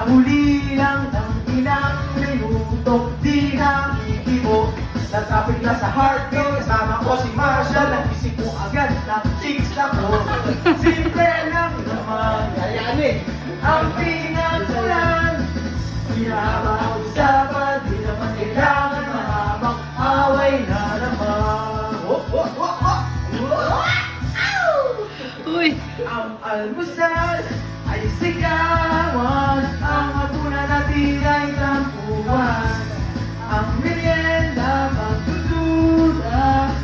Nahuli lang ng ilang minuto, di nakikibo. Natraffic na sa heartbeat, kasama ko si Marshall. Nagisip ko agad na chicks ako. Simple lang naman, kayanin ang pinagpulan. Pinapausapan, di naman kailangan mahabang away na naman. Uy! Ang almusal ay sigawan, ang hapunan natin ay tampuan, ang merienda magdududa.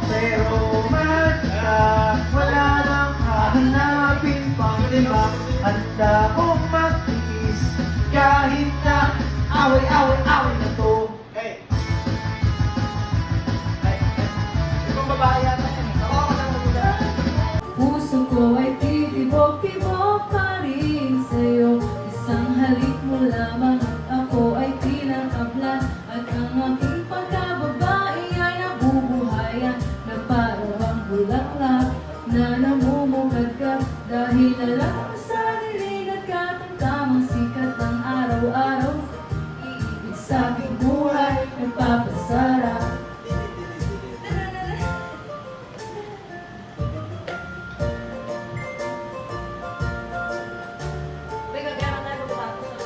Pero magka wala nang hahanapin pang lima, handa kong magtiis kahit na away na to. Hey! Ibang babae yata yan. Ako lang magduda. Puso ko ay titibok-tibok pa rin sa'yo. Isang halik mo lamang at ako ay pinakaplan. At ang aking pagkababae ay nabubuhayan na parang bulaklak na namumugad-gad. Dahil alam mo sa dilig at katamtamang sikat ng araw-araw, iibig sa aking buhay nagpapasarap.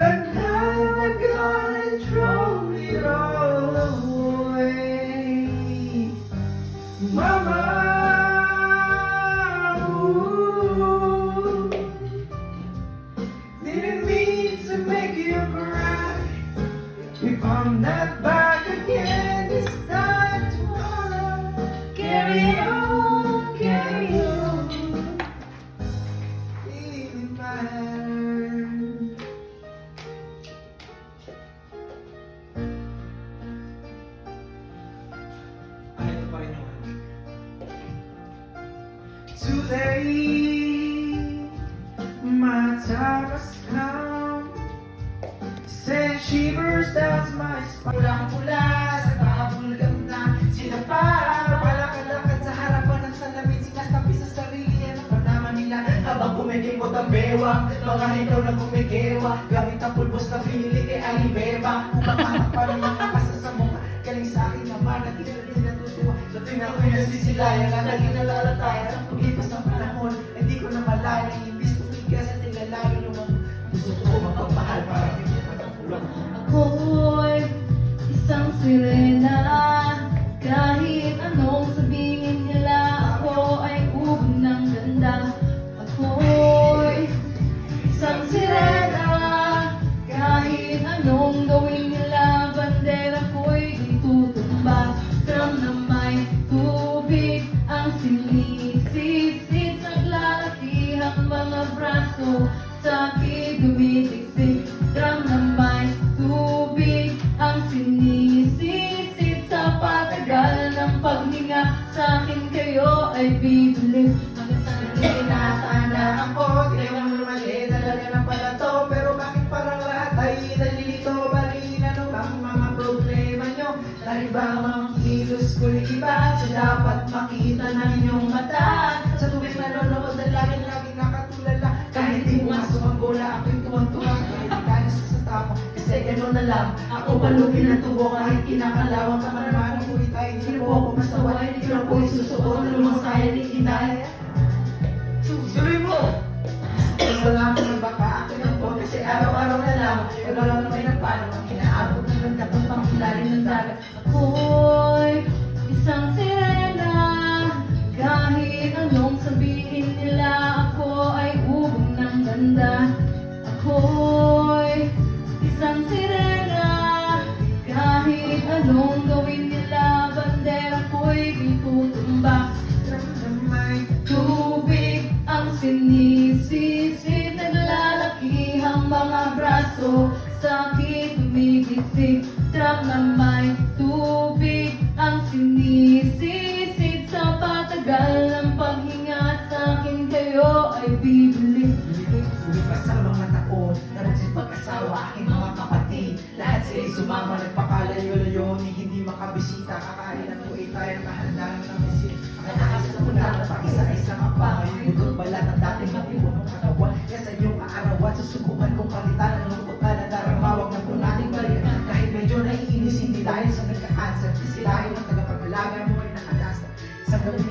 And I'm gonna throw it all away, Mama. Ooh, didn't mean to make you cry. If I'm not back again this time tomorrow, carry on, carry on. Feeling bad. Ito pa rin yung Today, my time has come. Send shivers down my spine. Pulang-pula sa kabulgam na sinapa. Palakad-lakad sa harapan ng salamin. Sinasabi sa sarili yan ang panaman nila. Habang kumikimot ang bewang, mga ikaw na kumikiwa. Gamit ang pulbos na pinili kay Alibeba. Kumakamak pa rin mga kasa sa mukha. Galing sa akin naman at hindi rin natutuwa. So tingnan ko yung nasisilayan na naging nalalatayan. Sa paglipas ng panahon, hindi ko na malaya. Imbis tumigas at tinalayo yung mga gusto ko mapagmahal para hindi magkakulang. Ako'y isang sirena. Kahit anong sabihin nila, ako ay ubod ng ganda. Ako'y isang sirena. Kahit anong gawin nila, bandera ko'y itutumba. Drum na may tubig ang sinisisid. Naglalakihang mga braso sa aking dumitiksik. Drum na may tubig ang sinisisid. Sa patagal ng paghinga sa akin kayo ay bibili. Tinatandaan ko, di naman mali talaga ng pala to. Pero bakit parang lahat ay nalilito? Balin ano bang mga problema nyo? Dahil ba mga kilos ko'y iba? So dapat makita ng inyong mata. Sa tuwing nanonood na laging nakatulala. Kahit di mo masok ang bola, ako'y tuwang-tuwang. Kahit di tayo sa tapo, kasi gano'n na lang. Ako palupin ang tubo kahit kinakalawang. Kamaraman ang kulit ay hindi po ako masawa. Hindi ko na po isusuot, lumasaya di inay. Tuloy mo! Wala akong nagbaka, akin ang po, kasi araw-araw na lang. Ikaw lang naman ang paano, ang kinaabot ng ganda kung pang ilalim ng dagat. Ako'y isang sirena. Kahit anong sabihin nila, ako ay ubod ng ganda. Ako'y isang sirena. Kahit anong gawin nila, bandera ko'y itutumba. May Tubig ang sinisisid. Naglalakihang mga braso sa aking tumigisig. Truck na may tubig ang sinisisid. Sa patagal ng paghinga sa akin kayo ay bibili. Lumipas ang mga taon na magsipag-asawa aking mga kapatid. Lahat sila'y sumama, nagpakalayo-layo, hindi makabisita. Kakain ang tuwi tayo, nakahanda ng misil. Ang nakasa na mula na pag-isa-isa ka pa. Ngayon, balat ang dating matibong katawan. Kaya sa iyong kaarawan, susunod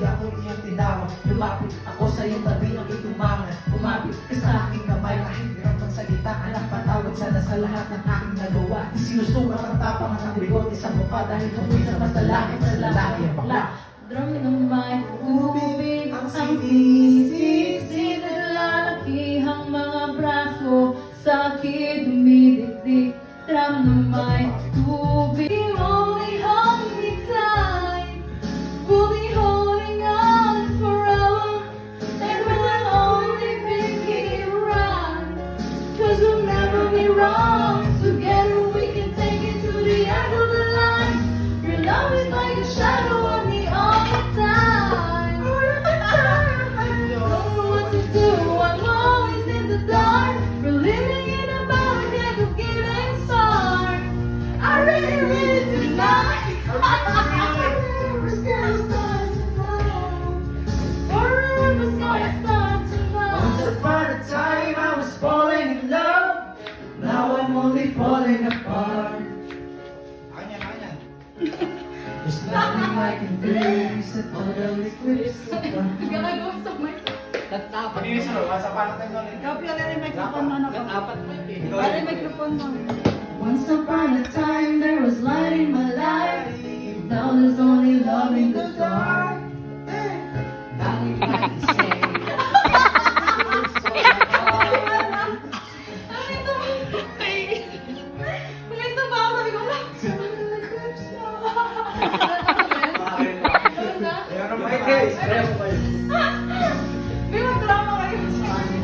ako iyong tinawa. Lumapit ako sa iyong tabi, ako'y tumangan. Umapit ka sa aking kamay, kahit hirap ng salita. Anak, patawad sana sa lahat ng aking nagawa. Sinusukat ang tapang ng bigote sa mukha, dahil ako'y sa masalakin sa lalaki ang bakla. Drum ng may tubig ang sinisisi, nilalakihang mga braso sa akin dumidikdik. Drum ng may tubig, only hold me tight, we'll be holding on forever, and we'll only make it right, 'cause we'll never be wrong. Together we can take it to the end of the line. Your love is like a shadow on me all the time. I don't know what to do, I'm always in the dark. We're living in a barricade of giving spark. I really, really tonight. Forever's gonna start tonight. Forever's gonna start Once tonight. upon a time I was falling in love. Now I'm only falling apart. There's nothing I can do except for the eclipse of the heart. Gagawin sa mic. Once upon a time there was light in my life. Now there's only love in the dark. Nothing I can say. Ganito ba ako? Sabi ko, wala. Okay guys, kaya mo kayo. May magdrama kayo sa akin.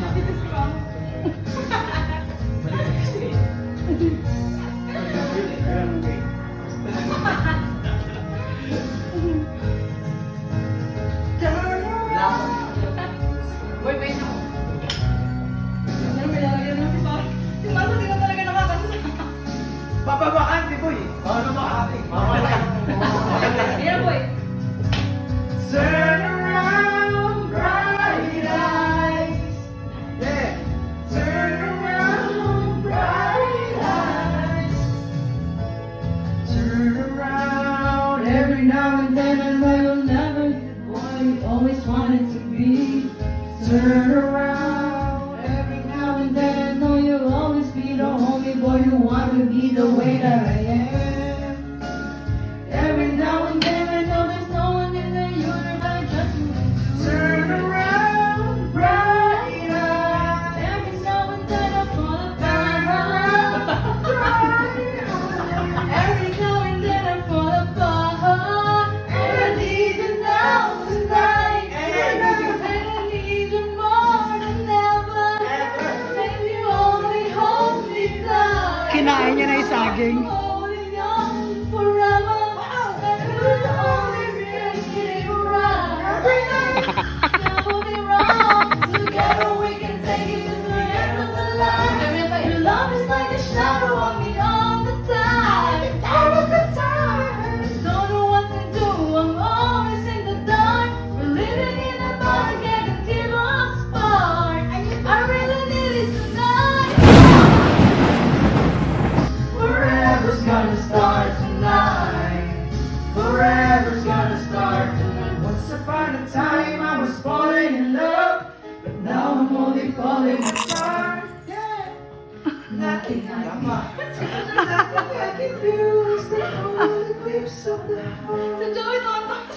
Wait na. Ano may lalagyan ng si Pao? Si Maso di na talaga nakakanta. Papabakan, di boy. Ano ba ate? Ayan, boy. Turn around, bright eyes. Yeah. Turn around, bright eyes. Turn around. Every now and then I know you'll never be the boy you always wanted to be. Turn around. Every now and then I know you'll always be the only boy who want to be the way that I am. Every now and then I know there's no one in the universe I just want to Turn around, bright eyes. Every now and then I fall Turn around, apart. bright eyes. Every now and then I fall apart. And I need you now tonight. And I need you more than ever. And you only hold me tight. Kinain niya na yung saging. Holding on forever. And we'll only make it right. Never be wrong. Together we can take it to the end of the line. Your love is like a shadow on me all the time. All of the time. Don't know what to do. I'm always in the dark. We're living in a dark and can give us spark. I really need it tonight. Forever's gonna start tonight. Forever's gonna start tonight. Once upon a time I was falling in love, but now I'm only falling apart. Yeah. Nothing I can do is the eclipse of the heart. Si Joey, tonto.